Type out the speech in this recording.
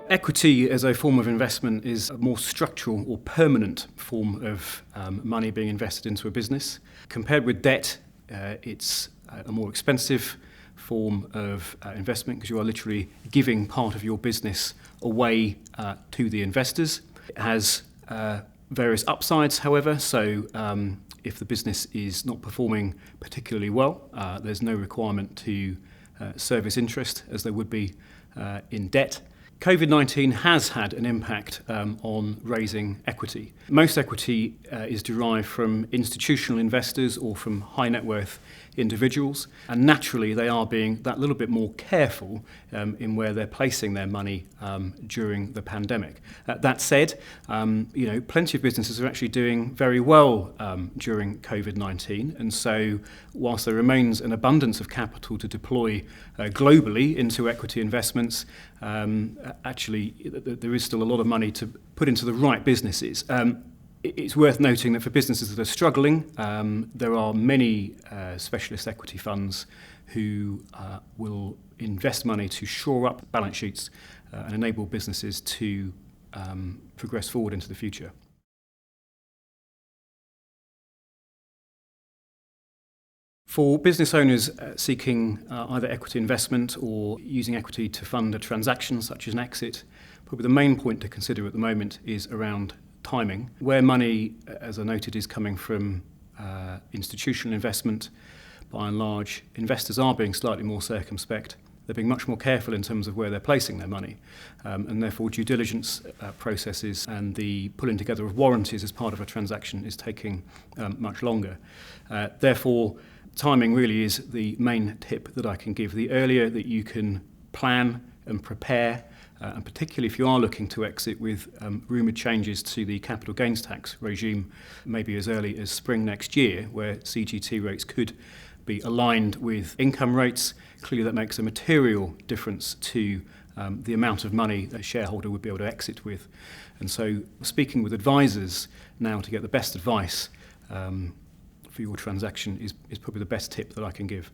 Equity as a form of investment is a more structural or permanent form of money being invested into a business. Compared with debt, it's a more expensive form of investment because you are literally giving part of your business away to the investors. It has various upsides, however, so if the business is not performing particularly well, there's no requirement to service interest as there would be in debt. COVID-19 has had an impact on raising equity. Most equity is derived from institutional investors or from high net worth individuals, and naturally they are being that little bit more careful in where they're placing their money during the pandemic. That said, plenty of businesses are actually doing very well during COVID-19, and so whilst there remains an abundance of capital to deploy globally into equity investments, actually there is still a lot of money to put into the right businesses. It's worth noting that for businesses that are struggling, there are many specialist equity funds who will invest money to shore up balance sheets and enable businesses to progress forward into the future. For business owners seeking either equity investment or using equity to fund a transaction such as an exit, probably the main point to consider at the moment is around timing. Where money, as I noted, is coming from institutional investment, by and large, investors are being slightly more circumspect. They're being much more careful in terms of where they're placing their money, and therefore due diligence processes and the pulling together of warranties as part of a transaction is taking much longer. Therefore, timing really is the main tip that I can give. The earlier that you can plan and prepare, and particularly if you are looking to exit with rumoured changes to the capital gains tax regime, maybe as early as spring next year, where CGT rates could be aligned with income rates, clearly that makes a material difference to the amount of money that a shareholder would be able to exit with. And so speaking with advisors now to get the best advice for your transaction is probably the best tip that I can give.